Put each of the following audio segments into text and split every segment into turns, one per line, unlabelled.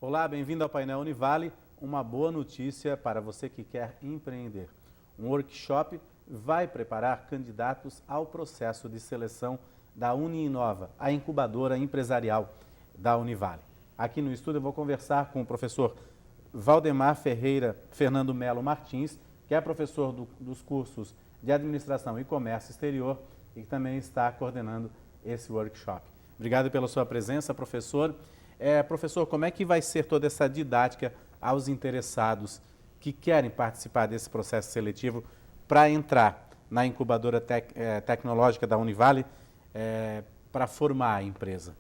Olá, bem-vindo ao painel Univale. Uma boa notícia para você que quer empreender. Um workshop vai preparar candidatos ao processo de seleção da Uninova, a incubadora empresarial da Univale. Aqui no estúdio eu vou conversar com o professor Valdemar Ferreira Fernando Melo Martins, que é professor dos cursos de Administração e Comércio Exterior e que também está coordenando esse workshop. Obrigado pela sua presença, professor. Professor, como é que vai ser toda essa didática aos interessados que querem participar desse processo seletivo para entrar na incubadora tecnológica da Univale para formar a empresa?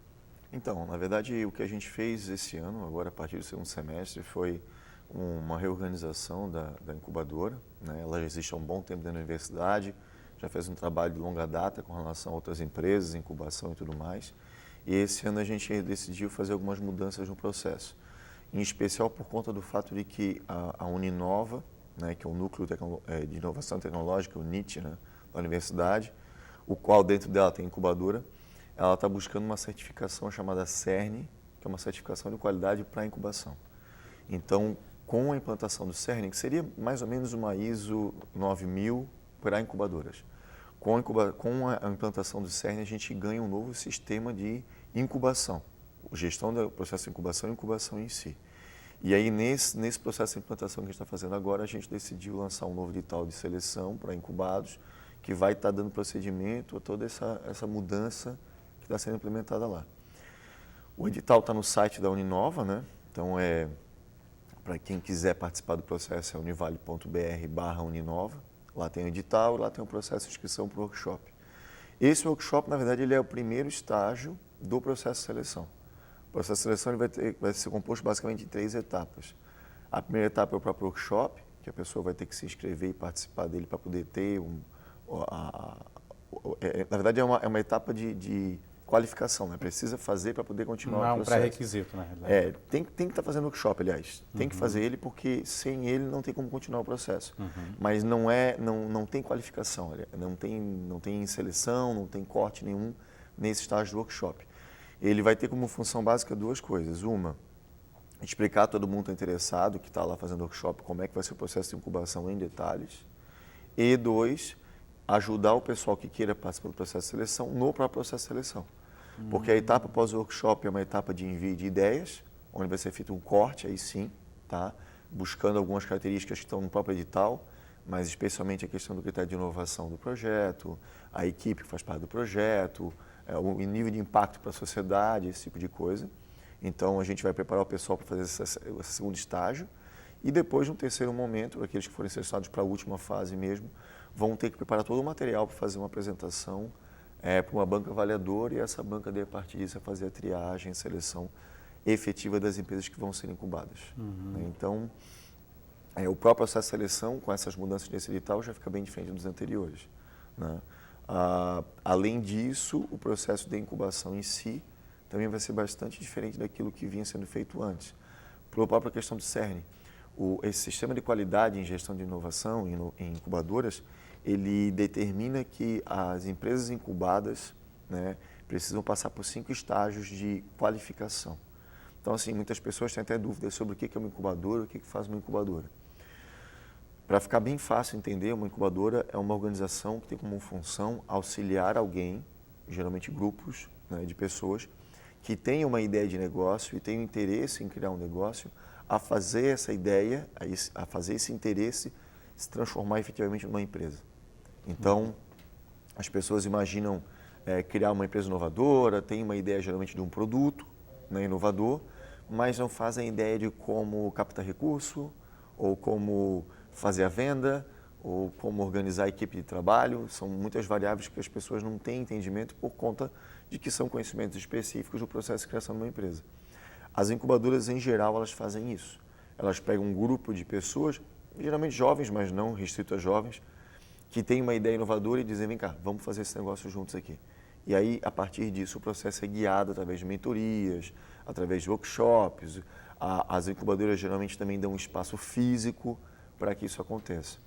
Então, na verdade, o que a gente fez esse ano, agora a partir do segundo semestre, foi uma reorganização da incubadora, né? Ela já existe há um bom tempo dentro da universidade, já fez um trabalho de longa data com relação a outras empresas, incubação e tudo mais. E esse ano a gente decidiu fazer algumas mudanças no processo, em especial por conta do fato de que a Uninova, né, que é o Núcleo de Inovação Tecnológica, o NIT, né, da universidade, o qual dentro dela tem incubadora, ela está buscando uma certificação chamada CERN, que é uma certificação de qualidade para incubação. Então, com a implantação do CERN, que seria mais ou menos uma ISO 9000 para incubadoras, com a implantação do CERN, a gente ganha um novo sistema de incubação, gestão do processo de incubação e incubação em si. E aí, nesse processo de implantação que a gente está fazendo agora, a gente decidiu lançar um novo edital de seleção para incubados, que vai estar dando procedimento a toda essa mudança que está sendo implementada lá. O edital está no site da Uninova, né? Então, para quem quiser participar do processo, é univale.br/Uninova. Lá tem o edital, lá tem o processo de inscrição para o workshop. Esse workshop, na verdade, ele é o primeiro estágio do processo de seleção. O processo de seleção ele vai ser composto basicamente de 3 etapas. A primeira etapa é o próprio workshop, que a pessoa vai ter que se inscrever e participar dele para poder ter na verdade, é uma etapa de qualificação, né? Precisa fazer para poder continuar o processo.
Não é um pré-requisito, na realidade.
Tem que estar fazendo workshop, aliás. Tem que fazer ele porque sem ele não tem como continuar o processo. Mas não tem qualificação, olha. Não tem seleção, não tem corte nenhum nesse estágio do workshop. Ele vai ter como função básica 2 coisas. Uma, explicar a todo mundo interessado que está lá fazendo workshop como é que vai ser o processo de incubação em detalhes. E 2, ajudar o pessoal que queira participar do processo de seleção no próprio processo de seleção. Porque a etapa pós-workshop é uma etapa de envio de ideias, onde vai ser feito um corte, aí sim, tá? Buscando algumas características que estão no próprio edital, mas especialmente a questão do critério de inovação do projeto, a equipe que faz parte do projeto, o nível de impacto para a sociedade, esse tipo de coisa. Então, a gente vai preparar o pessoal para fazer esse segundo estágio. E depois, no terceiro momento, aqueles que forem selecionados para a última fase mesmo, vão ter que preparar todo o material para fazer uma apresentação para uma banca avaliadora, e essa banca, a partir disso, vai fazer a triagem, a seleção efetiva das empresas que vão ser incubadas. Então, o próprio processo de seleção, com essas mudanças nesse edital, já fica bem diferente dos anteriores, né? Além disso, o processo de incubação em si também vai ser bastante diferente daquilo que vinha sendo feito antes. Pela própria questão do CERN, esse sistema de qualidade em gestão de inovação em incubadoras, ele determina que as empresas incubadas, né, precisam passar por 5 estágios de qualificação. Então, assim, muitas pessoas têm até dúvidas sobre o que é uma incubadora, o que faz uma incubadora. Para ficar bem fácil entender, uma incubadora é uma organização que tem como função auxiliar alguém, geralmente grupos, né, de pessoas, que têm uma ideia de negócio e têm um interesse em criar um negócio, a fazer essa ideia, a fazer esse interesse se transformar efetivamente numa empresa. Então, as pessoas imaginam criar uma empresa inovadora, têm uma ideia geralmente de um produto, né, inovador, mas não fazem ideia de como captar recurso, ou como fazer a venda, ou como organizar a equipe de trabalho. São muitas variáveis que as pessoas não têm entendimento por conta de que são conhecimentos específicos do processo de criação de uma empresa. As incubadoras, em geral, elas fazem isso. Elas pegam um grupo de pessoas, geralmente jovens, mas não restrito a jovens, que têm uma ideia inovadora e dizem, vem cá, vamos fazer esse negócio juntos aqui. E aí, a partir disso, o processo é guiado através de mentorias, através de workshops. As incubadoras geralmente também dão um espaço físico para que isso aconteça.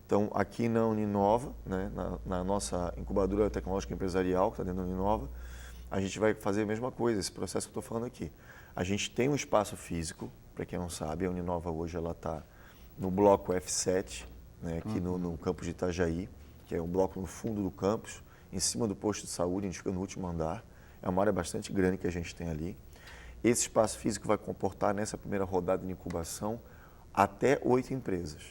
Então, aqui na Uninova, né, na nossa incubadora tecnológica empresarial, que está dentro da Uninova, a gente vai fazer a mesma coisa, esse processo que eu estou falando aqui. A gente tem um espaço físico, para quem não sabe, a Uninova hoje ela está no bloco F7, né, aqui no campus de Itajaí, que é um bloco no fundo do campus, em cima do posto de saúde, a gente fica no último andar. É uma área bastante grande que a gente tem ali. Esse espaço físico vai comportar, nessa primeira rodada de incubação, até 8 empresas.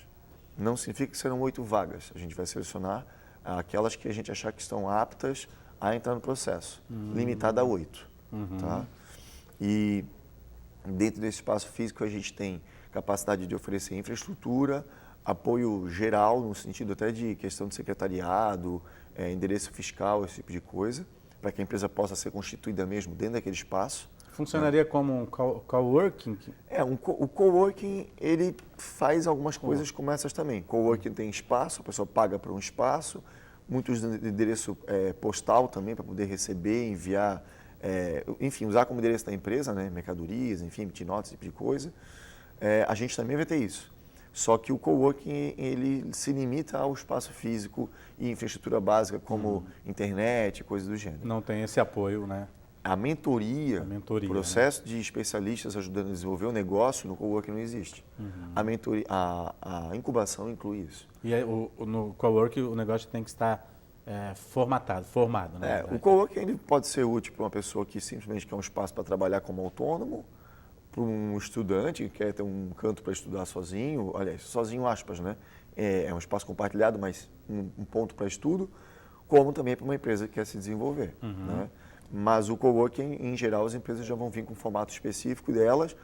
Não significa que serão 8 vagas. A gente vai selecionar aquelas que a gente achar que estão aptas a entrar no processo, limitada a 8. Tá? E dentro desse espaço físico a gente tem capacidade de oferecer infraestrutura, apoio geral, no sentido até de questão de secretariado, endereço fiscal, esse tipo de coisa, para que a empresa possa ser constituída mesmo dentro daquele espaço.
Funcionaria como um coworking?
O coworking, ele faz algumas coisas como essas também. Coworking tem espaço, a pessoa paga por um espaço, muitos de endereço postal também, para poder receber, enviar, enfim, usar como endereço da empresa, né, mercadorias, enfim, emitir notas, esse tipo de coisa. A gente também vai ter isso. Só que o coworking, ele se limita ao espaço físico e infraestrutura básica, como internet, coisas do gênero.
Não tem esse apoio, né?
A mentoria, o processo, né, de especialistas ajudando a desenvolver o negócio, no coworking não existe. A incubação inclui isso.
E no coworking o negócio tem que estar formado, né?
O coworking ele pode ser útil para uma pessoa que simplesmente quer um espaço para trabalhar como autônomo, para um estudante que quer ter um canto para estudar sozinho, aliás, sozinho aspas, né? É um espaço compartilhado, mas um ponto para estudo, como também para uma empresa que quer se desenvolver, né? Mas o coworking, em geral, as empresas já vão vir com um formato específico delas,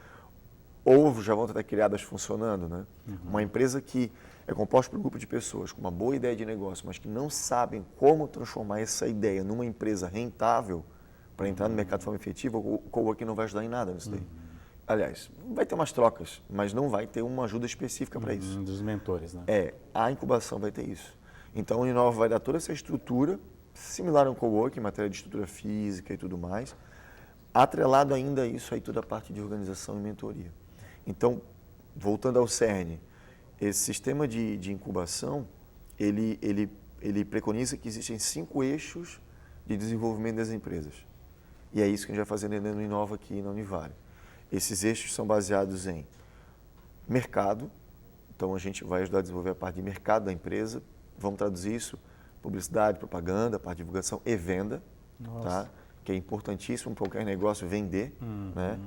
ou já vão estar criadas funcionando, né? Uma empresa que é composta por um grupo de pessoas com uma boa ideia de negócio, mas que não sabem como transformar essa ideia numa empresa rentável para entrar no mercado de forma efetiva, o coworking não vai ajudar em nada nisso daí. Aliás, vai ter umas trocas, mas não vai ter uma ajuda específica para isso.
Dos mentores, né?
A incubação vai ter isso. Então, a Uninova vai dar toda essa estrutura, similar a um coworking, em matéria de estrutura física e tudo mais, atrelado ainda a isso aí toda a parte de organização e mentoria. Então, voltando ao cerne, esse sistema de incubação, ele preconiza que existem 5 eixos de desenvolvimento das empresas. E é isso que a gente vai fazer dentro do Uninova aqui na Univale. Esses eixos são baseados em mercado, então a gente vai ajudar a desenvolver a parte de mercado da empresa, vamos traduzir isso, publicidade, propaganda, parte de divulgação e venda, tá? Que é importantíssimo para qualquer negócio vender, né?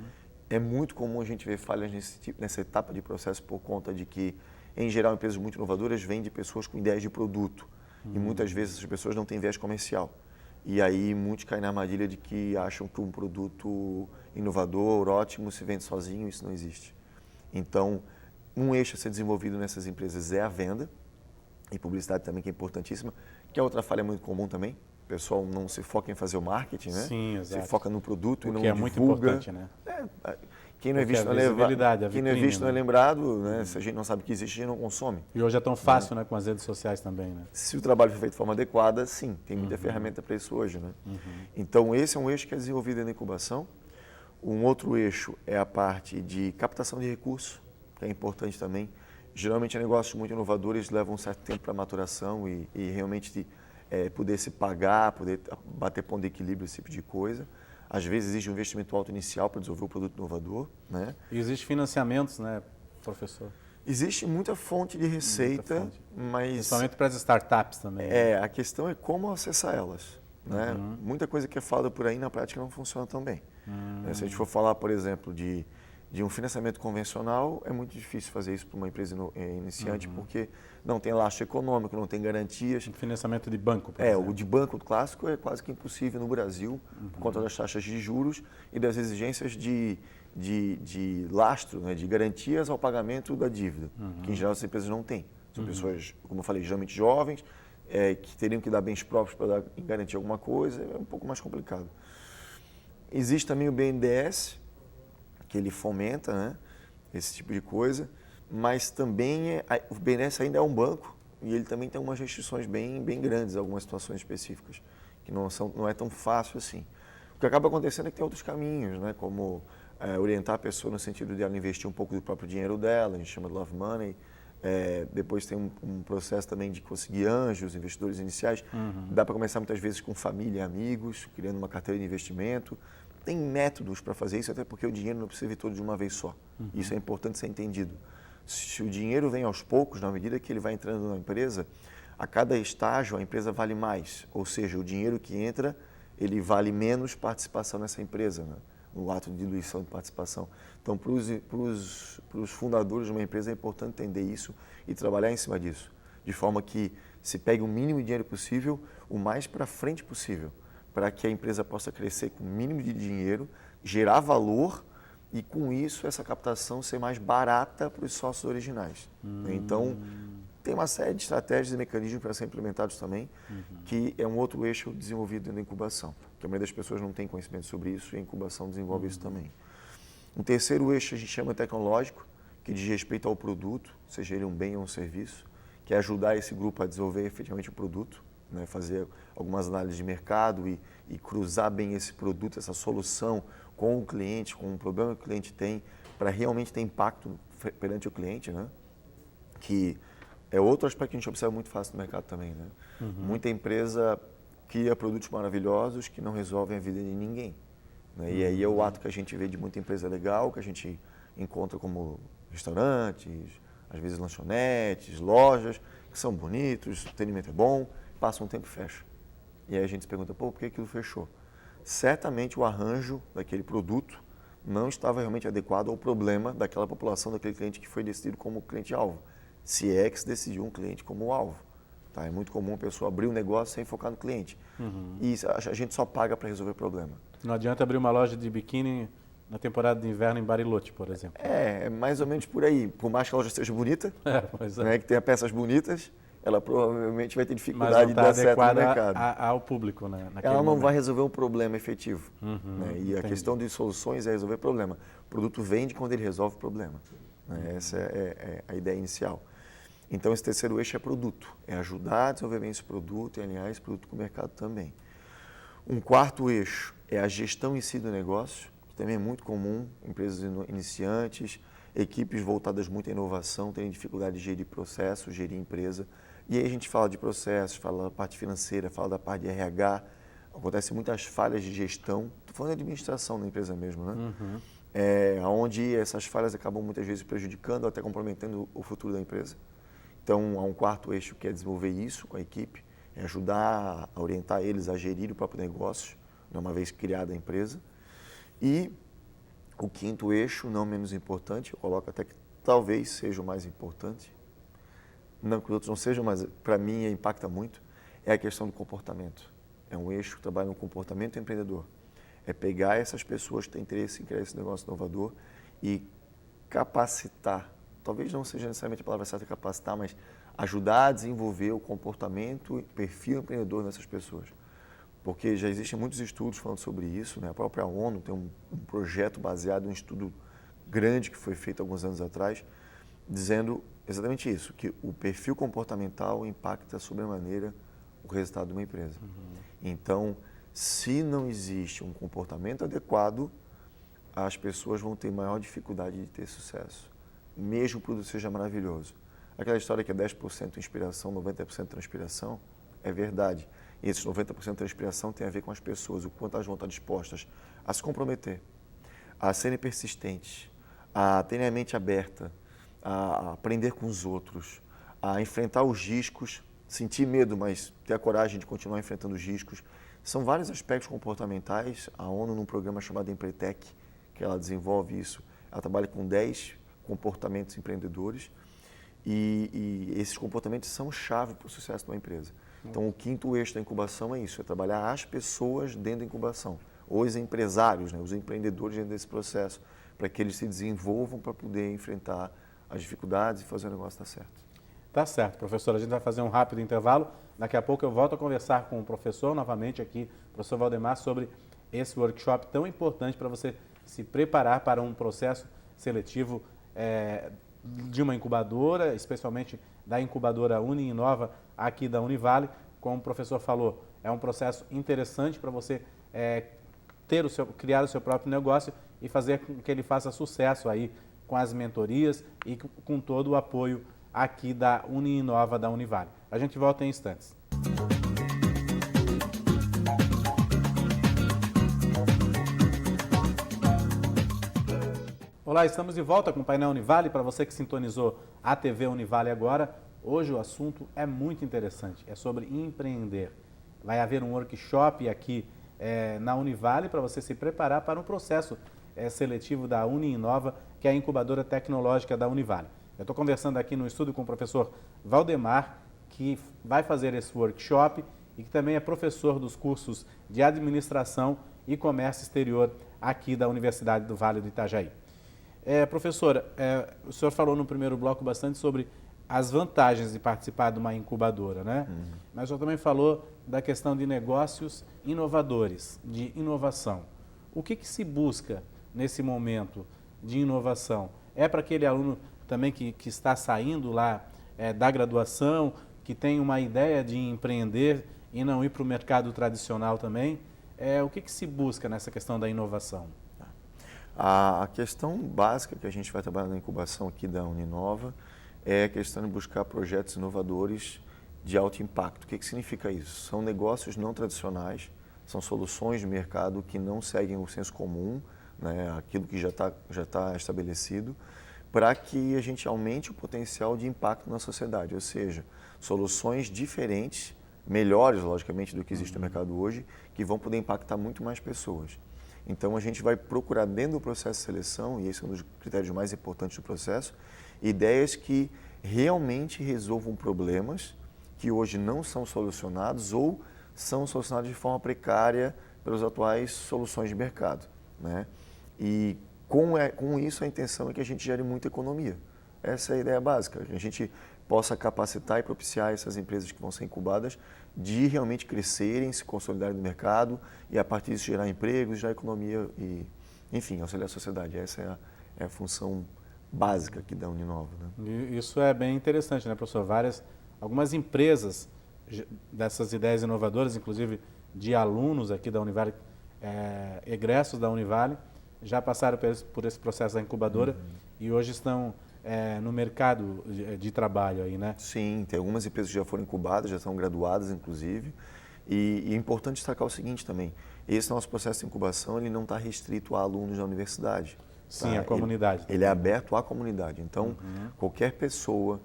É muito comum a gente ver falhas nessa etapa de processo por conta de que, em geral, empresas muito inovadoras vendem pessoas com ideias de produto e muitas vezes essas pessoas não têm viés comercial. E aí muitos caem na armadilha de que acham que um produto inovador, ótimo, se vende sozinho, isso não existe. Então, um eixo a ser desenvolvido nessas empresas é a venda, e publicidade também, que é importantíssima, que é outra falha muito comum também. O pessoal não se foca em fazer o marketing, né?
Sim, exato.
Se foca no produto e não
divulga.
É muito
importante, né?
Quem não é visto, quem não é visto, não é lembrado, né? Se a gente não sabe que existe, a gente não consome.
E hoje é tão fácil, né? Com as redes sociais também, né?
Se o trabalho for feito de forma adequada, sim, tem muita ferramenta para isso hoje, né? Então, esse é um eixo que é desenvolvido na incubação. Um outro eixo é a parte de captação de recursos, que é importante também. Geralmente, negócios muito inovadores levam um certo tempo para maturação e realmente poder se pagar, poder bater ponto de equilíbrio, esse tipo de coisa. Às vezes existe um investimento alto inicial para desenvolver o produto inovador, né?
E existe financiamentos, né, professor?
Existe muita fonte de receita, mas...
Principalmente para as startups também.
A questão é como acessar elas, né? Muita coisa que é falada por aí, na prática, não funciona tão bem. Se a gente for falar, por exemplo, de um financiamento convencional, é muito difícil fazer isso para uma empresa iniciante, porque não tem lastro econômico, não tem garantias.
Um financiamento de banco, por exemplo.
O de banco clássico é quase que impossível no Brasil, por conta das taxas de juros e das exigências de lastro, né, de garantias ao pagamento da dívida, que em geral as empresas não têm. São pessoas, como eu falei, geralmente jovens, que teriam que dar bens próprios para garantir alguma coisa, é um pouco mais complicado. Existe também o BNDES, que ele fomenta, né, esse tipo de coisa, mas também o BNDES ainda é um banco e ele também tem umas restrições bem grandes, algumas situações específicas, que não é tão fácil assim. O que acaba acontecendo é que tem outros caminhos, né, como orientar a pessoa no sentido de ela investir um pouco do próprio dinheiro dela, a gente chama de love money. Depois tem um processo também de conseguir anjos, investidores iniciais. Dá para começar muitas vezes com família e amigos, criando uma carteira de investimento. tem métodos para fazer isso, até porque o dinheiro não precisa vir todo de uma vez só. Isso é importante ser entendido. Se o dinheiro vem aos poucos, na medida que ele vai entrando na empresa, a cada estágio a empresa vale mais. Ou seja, o dinheiro que entra, ele vale menos participação nessa empresa, né? No ato de diluição de participação. Então, para os fundadores de uma empresa é importante entender isso e trabalhar em cima disso, de forma que se pegue o mínimo de dinheiro possível, o mais para frente possível, para que a empresa possa crescer com o mínimo de dinheiro, gerar valor e, com isso, essa captação ser mais barata para os sócios originais. Então, tem uma série de estratégias e mecanismos para ser implementados também, que é um outro eixo desenvolvido dentro da incubação, que a maioria das pessoas não tem conhecimento sobre isso e a incubação desenvolve isso também. Um terceiro eixo a gente chama tecnológico, que diz respeito ao produto, seja ele um bem ou um serviço, que é ajudar esse grupo a desenvolver efetivamente o produto, né? Fazer algumas análises de mercado e cruzar bem esse produto, essa solução com o cliente, com o problema que o cliente tem, para realmente ter impacto perante o cliente, né? Que é outro aspecto que a gente observa muito fácil no mercado também, né? Muita empresa cria produtos maravilhosos que não resolvem a vida de ninguém, né? E aí é o ato que a gente vê de muita empresa legal, que a gente encontra como restaurantes, às vezes lanchonetes, lojas, que são bonitos, o atendimento é bom, passa um tempo e fecha. E aí a gente se pergunta, por que aquilo fechou? Certamente o arranjo daquele produto não estava realmente adequado ao problema daquela população, daquele cliente que foi decidido como cliente-alvo. Se é que se decidiu um cliente como alvo. Tá? É muito comum a pessoa abrir um negócio sem focar no cliente. E a gente só paga para resolver o problema.
Não adianta abrir uma loja de biquíni na temporada de inverno em Bariloche, por exemplo.
É mais ou menos por aí. Por mais que a loja seja bonita, né, que tenha peças bonitas, ela provavelmente vai ter dificuldade de dar certo no mercado.
Ao público, né?
Ela não vai resolver um problema efetivo. Né? E a questão de soluções é resolver problema. O produto vende quando ele resolve o problema. Né? Essa é a ideia inicial. Então, esse terceiro eixo é produto. É ajudar a desenvolver bem esse produto e alinhar esse produto com o mercado também. Um quarto eixo é a gestão em si do negócio, que também é muito comum, empresas iniciantes, equipes voltadas muito à inovação, terem dificuldade de gerir processo, gerir empresa. E aí a gente fala de processos, fala da parte financeira, fala da parte de RH. Acontecem muitas falhas de gestão. Estou falando de administração da empresa mesmo, né? Onde essas falhas acabam muitas vezes prejudicando, até comprometendo o futuro da empresa. Então, há um quarto eixo que é desenvolver isso com a equipe, é ajudar a orientar eles a gerir o próprio negócio, uma vez criada a empresa. E o quinto eixo, não menos importante, eu coloco até que talvez seja o mais importante, não que os outros não sejam, mas para mim impacta muito, é a questão do comportamento. É um eixo que trabalha no comportamento empreendedor. É pegar essas pessoas que têm interesse em criar esse negócio inovador e capacitar, talvez não seja necessariamente a palavra certa capacitar, mas ajudar a desenvolver o comportamento e perfil empreendedor dessas pessoas. Porque já existem muitos estudos falando sobre isso, né? A própria ONU tem um projeto baseado em um estudo grande que foi feito alguns anos atrás, dizendo exatamente isso, que o perfil comportamental impacta sobremaneira o resultado de uma empresa. Então, se não existe um comportamento adequado, as pessoas vão ter maior dificuldade de ter sucesso, mesmo o produto seja maravilhoso. Aquela história que é 10% inspiração, 90% transpiração, é verdade. E esses 90% transpiração tem a ver com as pessoas, o quanto elas vão estar dispostas a se comprometer, a serem persistentes, a terem a mente aberta, a aprender com os outros, a enfrentar os riscos, sentir medo, mas ter a coragem de continuar enfrentando os riscos. São vários aspectos comportamentais. A ONU, num programa chamado Empretec, que ela desenvolve isso, ela trabalha com 10 comportamentos empreendedores e esses comportamentos são chave para o sucesso de uma empresa. Então, o quinto eixo da incubação é isso, é trabalhar as pessoas dentro da incubação, os empresários, né, os empreendedores dentro desse processo, para que eles se desenvolvam para poder enfrentar as dificuldades e fazer o negócio dar certo.
Tá certo, professor. A gente vai fazer um rápido intervalo. Daqui a pouco eu volto a conversar com o professor novamente aqui, professor Valdemar, sobre esse workshop tão importante para você se preparar para um processo seletivo de uma incubadora, especialmente da incubadora Uninova aqui da Univale. Como o professor falou, é um processo interessante para você criar o seu próprio negócio e fazer com que ele faça sucesso aí com as mentorias e com todo o apoio aqui da Uninova da Univale. A gente volta em instantes. Olá, estamos de volta com o Painel Univale. Para você que sintonizou a TV Univale agora, hoje o assunto é muito interessante, é sobre empreender. Vai haver um workshop aqui na Univale para você se preparar para um processo seletivo da Uninova, que é a incubadora tecnológica da Univale. Eu estou conversando aqui no estúdio com o professor Valdemar, que vai fazer esse workshop e que também é professor dos cursos de Administração e Comércio Exterior aqui da Universidade do Vale do Itajaí. Professora, o senhor falou no primeiro bloco bastante sobre as vantagens de participar de uma incubadora, né? Mas o senhor também falou da questão de negócios inovadores, de inovação. O que se busca nesse momento de inovação? É para aquele aluno também que está saindo lá da graduação, que tem uma ideia de empreender e não ir para o mercado tradicional também? O que se busca nessa questão da inovação?
A questão básica que a gente vai trabalhar na incubação aqui da Uninova é a questão de buscar projetos inovadores de alto impacto. O que significa isso? São negócios não tradicionais, são soluções de mercado que não seguem o senso comum, né, aquilo que já tá estabelecido, para que a gente aumente o potencial de impacto na sociedade, ou seja, soluções diferentes, melhores, logicamente, do que existe no mercado hoje, que vão poder impactar muito mais pessoas. Então, a gente vai procurar dentro do processo de seleção, e esse é um dos critérios mais importantes do processo, ideias que realmente resolvam problemas que hoje não são solucionados ou são solucionados de forma precária pelas atuais soluções de mercado, né? E com isso a intenção é que a gente gere muita economia. Essa é a ideia básica, que a gente possa capacitar e propiciar essas empresas que vão ser incubadas de realmente crescerem, se consolidarem no mercado e a partir disso gerar empregos, gerar economia e, enfim, auxiliar a sociedade. Essa é a função básica aqui da Uninova, né?
Isso é bem interessante, né, professor? Algumas empresas dessas ideias inovadoras, inclusive de alunos aqui da Univale, egressos da Univale, já passaram por esse processo da incubadora e hoje estão no mercado de trabalho aí, né?
Sim, tem algumas empresas que já foram incubadas, já estão graduadas, inclusive. E é importante destacar o seguinte também, esse nosso processo de incubação ele não está restrito a alunos da universidade.
Sim,
tá?
a comunidade.
Ele é aberto à comunidade. Então, qualquer pessoa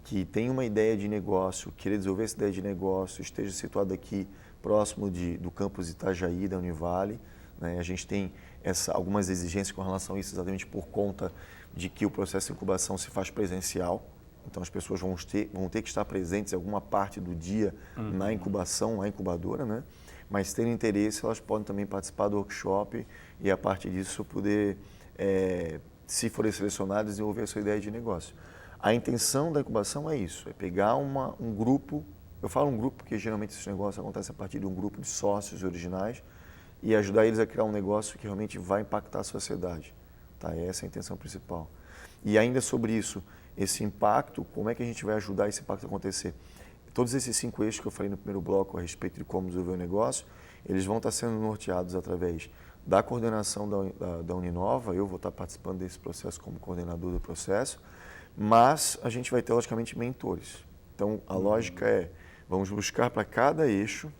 que tem uma ideia de negócio, queira desenvolver essa ideia de negócio, esteja situado aqui próximo do campus Itajaí, da Univale, né? A gente tem algumas exigências com relação a isso exatamente por conta de que o processo de incubação se faz presencial. Então, as pessoas vão ter que estar presentes em alguma parte do dia na incubação, na incubadora, né? Mas, tendo interesse, elas podem também participar do workshop e, a partir disso, poder, se forem selecionadas, desenvolver a sua ideia de negócio. A intenção da incubação é isso, é pegar um grupo, eu falo um grupo porque geralmente esse negócio acontece a partir de um grupo de sócios originais e ajudar eles a criar um negócio que realmente vai impactar a sociedade. Tá? Essa é a intenção principal. E ainda sobre isso, esse impacto, como é que a gente vai ajudar esse impacto a acontecer? Todos esses 5 eixos que eu falei no primeiro bloco a respeito de como desenvolver o negócio, eles vão estar sendo norteados através da coordenação da Uninova, eu vou estar participando desse processo como coordenador do processo, mas a gente vai ter, logicamente, mentores. Então, a lógica é, vamos buscar para cada eixo,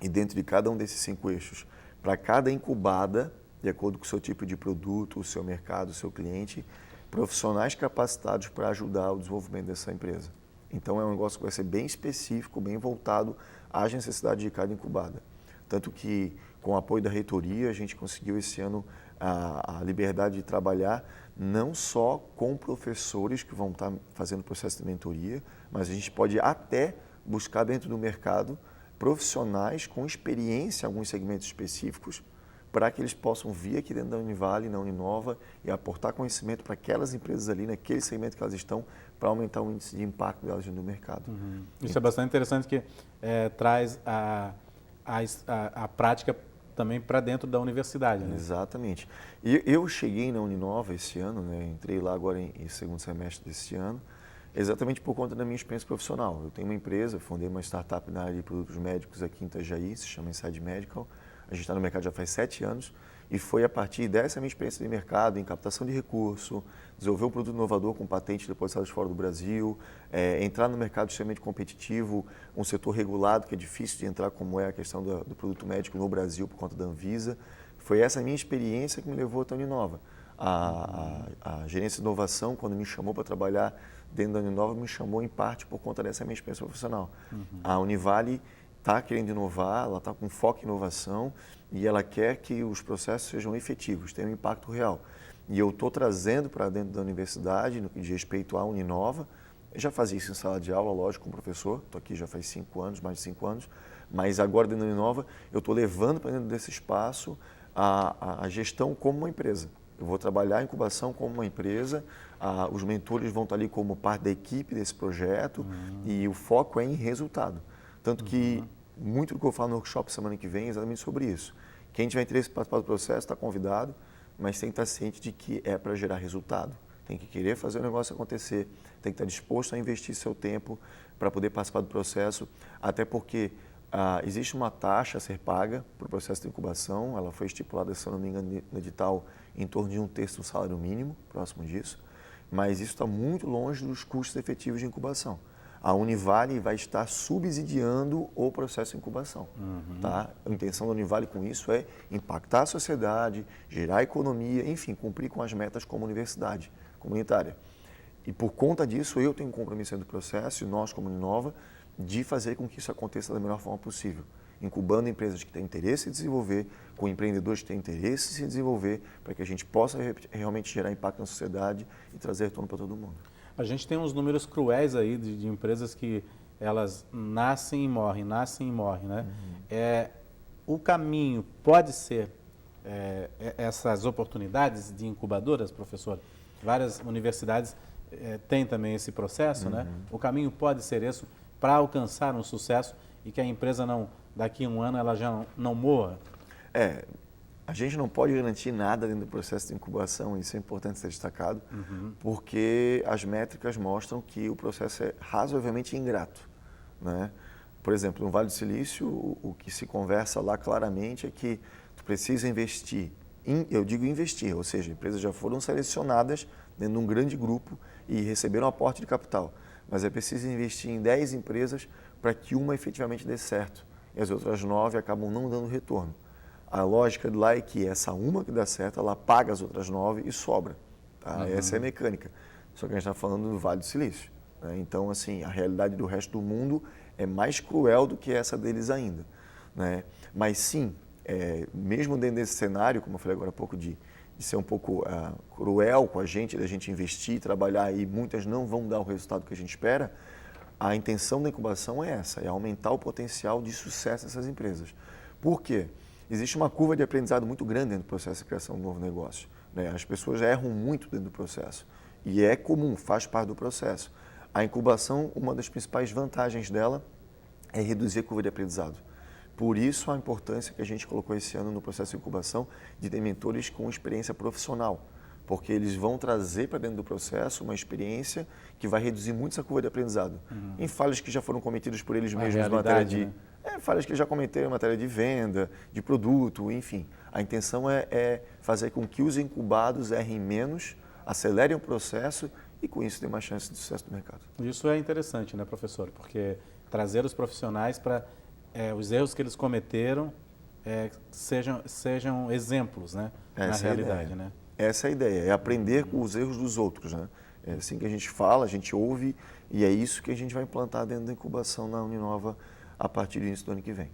e dentro de cada um desses 5 eixos, para cada incubada, de acordo com o seu tipo de produto, o seu mercado, o seu cliente, profissionais capacitados para ajudar o desenvolvimento dessa empresa. Então, é um negócio que vai ser bem específico, bem voltado às necessidades de cada incubada. Tanto que, com o apoio da reitoria, a gente conseguiu esse ano a liberdade de trabalhar não só com professores que vão estar fazendo o processo de mentoria, mas a gente pode até buscar dentro do mercado profissionais com experiência em alguns segmentos específicos para que eles possam vir aqui dentro da Univale, na Uninova e aportar conhecimento para aquelas empresas ali, naquele segmento que elas estão, para aumentar o índice de impacto delas no mercado.
Isso é bastante interessante que traz a prática também para dentro da universidade, né?
Exatamente. E eu cheguei na Uninova esse ano, né? Entrei lá agora em segundo semestre desse ano, exatamente por conta da minha experiência profissional. Eu tenho uma empresa, fundei uma startup na área de produtos médicos aqui em Itajaí, se chama Inside Medical. A gente está no mercado já faz 7 anos e foi a partir dessa minha experiência de mercado, em captação de recurso, desenvolver um produto inovador com patentes depositadas fora do Brasil, entrar no mercado extremamente competitivo, um setor regulado que é difícil de entrar, como é a questão do produto médico no Brasil por conta da Anvisa. Foi essa minha experiência que me levou até a Uninova. A gerência de inovação, quando me chamou para trabalhar dentro da Uninova, me chamou em parte por conta dessa minha experiência profissional. A Univale está querendo inovar, ela está com foco em inovação e ela quer que os processos sejam efetivos, tenham um impacto real. E eu estou trazendo para dentro da universidade, no que diz respeito à Uninova. Eu já fazia isso em sala de aula, lógico, como professor, estou aqui já faz 5 anos, mais de 5 anos, mas agora dentro da Uninova eu estou levando para dentro desse espaço a gestão como uma empresa. Eu vou trabalhar a incubação como uma empresa, os mentores vão estar ali como parte da equipe desse projeto e o foco é em resultado. Tanto que muito do que eu falo no workshop semana que vem é exatamente sobre isso. Quem tiver interesse em participar do processo está convidado, mas tem que estar ciente de que é para gerar resultado. Tem que querer fazer o negócio acontecer, tem que estar disposto a investir seu tempo para poder participar do processo, até porque existe uma taxa a ser paga para o processo de incubação, ela foi estipulada, se eu não me engano, no edital, em torno de 1/3 do salário mínimo, próximo disso, mas isso está muito longe dos custos efetivos de incubação. A Univale vai estar subsidiando o processo de incubação. Tá? A intenção da Univale com isso é impactar a sociedade, gerar economia, enfim, cumprir com as metas como universidade comunitária. E por conta disso, eu tenho um compromisso dentro do processo, e nós como Uninova, de fazer com que isso aconteça da melhor forma possível, incubando empresas que têm interesse em desenvolver, com empreendedores que têm interesse em se desenvolver, para que a gente possa realmente gerar impacto na sociedade e trazer retorno para todo mundo.
A gente tem uns números cruéis aí de empresas que elas nascem e morrem, né? O caminho pode ser essas oportunidades de incubadoras, professor? Várias universidades têm também esse processo, né? O caminho pode ser esse para alcançar um sucesso e que a empresa daqui a um ano ela já não morra?
A gente não pode garantir nada dentro do processo de incubação, isso é importante ser destacado, porque as métricas mostram que o processo é razoavelmente ingrato, né? Por exemplo, no Vale do Silício, o que se conversa lá claramente é que tu precisa investir, eu digo investir, ou seja, empresas já foram selecionadas dentro de um grande grupo e receberam aporte de capital, mas é preciso investir em 10 empresas para que uma efetivamente dê certo e as outras 9 acabam não dando retorno. A lógica de lá é que essa uma que dá certo, ela paga as outras 9 e sobra. Tá? Essa é a mecânica. Só que a gente está falando do Vale do Silício, né? Então, assim, a realidade do resto do mundo é mais cruel do que essa deles ainda, né? Mas sim, mesmo dentro desse cenário, como eu falei agora há pouco, de ser um pouco cruel com a gente, da gente investir, trabalhar e muitas não vão dar o resultado que a gente espera, a intenção da incubação é essa, é aumentar o potencial de sucesso dessas empresas. Por quê? Existe uma curva de aprendizado muito grande dentro do processo de criação de um novo negócio, né? As pessoas erram muito dentro do processo e é comum, faz parte do processo. A incubação, uma das principais vantagens dela é reduzir a curva de aprendizado. Por isso a importância que a gente colocou esse ano no processo de incubação de ter mentores com experiência profissional, porque eles vão trazer para dentro do processo uma experiência que vai reduzir muito essa curva de aprendizado. Em falhas que já foram cometidas por eles mesmos na matéria de... falhas que já cometeram em matéria de venda, de produto, enfim. A intenção é fazer com que os incubados errem menos, acelerem o processo e com isso tenham mais chance de sucesso no mercado.
Isso é interessante, né, professor? Porque trazer os profissionais para os erros que eles cometeram sejam exemplos, né, na realidade, né?
Essa é a ideia, é aprender com os erros dos outros, né? É assim que a gente fala, a gente ouve e é isso que a gente vai implantar dentro da incubação na Uninova a partir do início do ano que vem.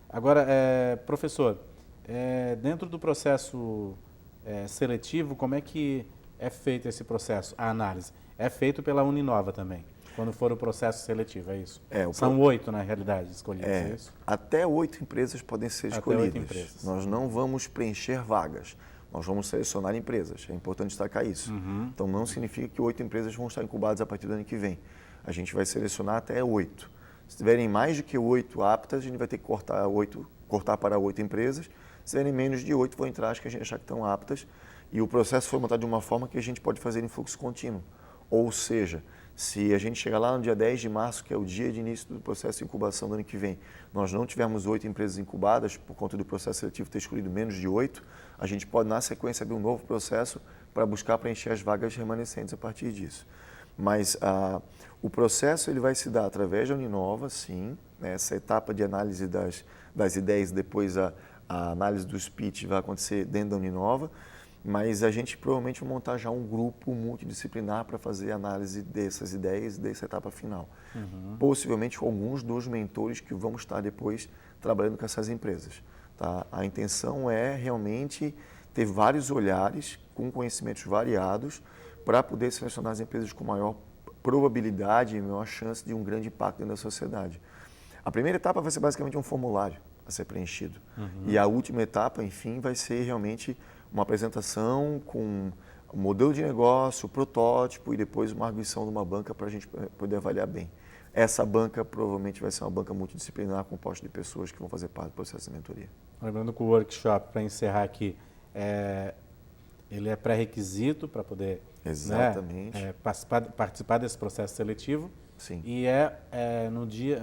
Agora, professor, dentro do processo seletivo, como é que é feito esse processo, a análise? É feito pela Uninova também, quando for o processo seletivo, é isso? São 8, na realidade, escolhidos, é isso?
Até 8 empresas podem ser escolhidas.
Até 8 empresas.
Nós não vamos preencher vagas, nós vamos selecionar empresas, é importante destacar isso. Então, não significa que 8 empresas vão estar incubadas a partir do ano que vem. A gente vai selecionar até 8. Se tiverem mais do que 8 aptas, a gente vai ter que cortar para 8 empresas. Se tiverem menos de 8, vão entrar as que a gente achar que estão aptas. E o processo foi montado de uma forma que a gente pode fazer em fluxo contínuo. Ou seja, se a gente chegar lá no dia 10 de março, que é o dia de início do processo de incubação do ano que vem, nós não tivermos 8 empresas incubadas, por conta do processo seletivo ter escolhido menos de 8, a gente pode, na sequência, abrir um novo processo para buscar preencher as vagas remanescentes a partir disso. Mas o processo ele vai se dar através da Uninova, sim, né? Essa etapa de análise das ideias, depois a análise do pitch vai acontecer dentro da Uninova, mas a gente provavelmente vai montar já um grupo multidisciplinar para fazer análise dessas ideias, dessa etapa final. Possivelmente com alguns dos mentores que vão estar depois trabalhando com essas empresas. Tá? A intenção é realmente ter vários olhares com conhecimentos variados para poder selecionar as empresas com maior probabilidade e maior chance de um grande impacto dentro da sociedade. A primeira etapa vai ser basicamente um formulário a ser preenchido. E a última etapa, enfim, vai ser realmente uma apresentação com o modelo de negócio, o protótipo e depois uma arguição de uma banca para a gente poder avaliar bem. Essa banca provavelmente vai ser uma banca multidisciplinar composta de pessoas que vão fazer parte do processo de mentoria.
Lembrando que o workshop, para encerrar aqui, ele é pré-requisito para poder participar desse processo seletivo.
Sim.
E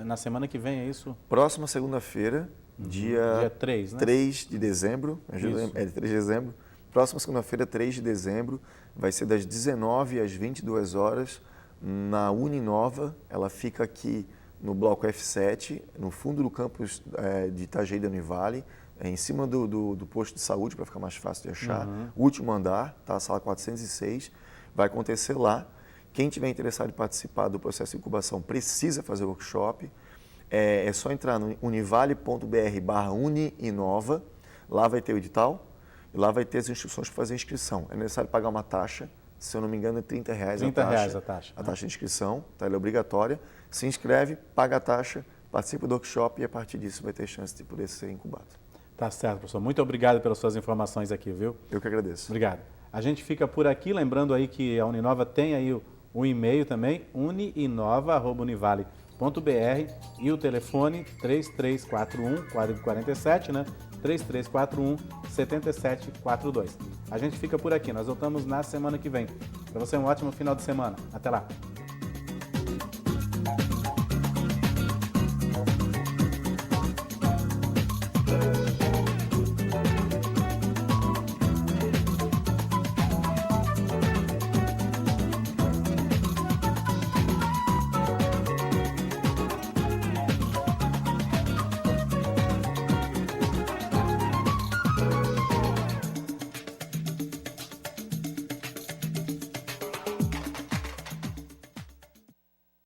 na semana que vem, é isso?
Próxima segunda-feira, dia
3, né?
3 de dezembro.
Isso.
3 de dezembro. Próxima segunda-feira, 3 de dezembro, vai ser das 19 às 22 horas na Uninova. Ela fica aqui no bloco F7, no fundo do campus de Itajaí da Univale, em cima do posto de saúde, para ficar mais fácil de achar. Último andar, tá? A sala 406. Vai acontecer lá. Quem tiver interessado em participar do processo de incubação precisa fazer o workshop. É só entrar no univale.br/uninova. Lá vai ter o edital e lá vai ter as instruções para fazer a inscrição. É necessário pagar uma taxa, se eu não me engano é R$30
a taxa.
A taxa de inscrição, tá? Ela é obrigatória. Se inscreve, paga a taxa, participa do workshop e a partir disso vai ter chance de poder ser incubado.
Tá certo, professor. Muito obrigado pelas suas informações aqui, viu?
Eu que agradeço.
Obrigado. A gente fica por aqui, lembrando aí que a Uninova tem aí o e-mail também, uninova@univale.br e o telefone 3341, código 47, né? 3341-7742. A gente fica por aqui, nós voltamos na semana que vem. Para você um ótimo final de semana. Até lá.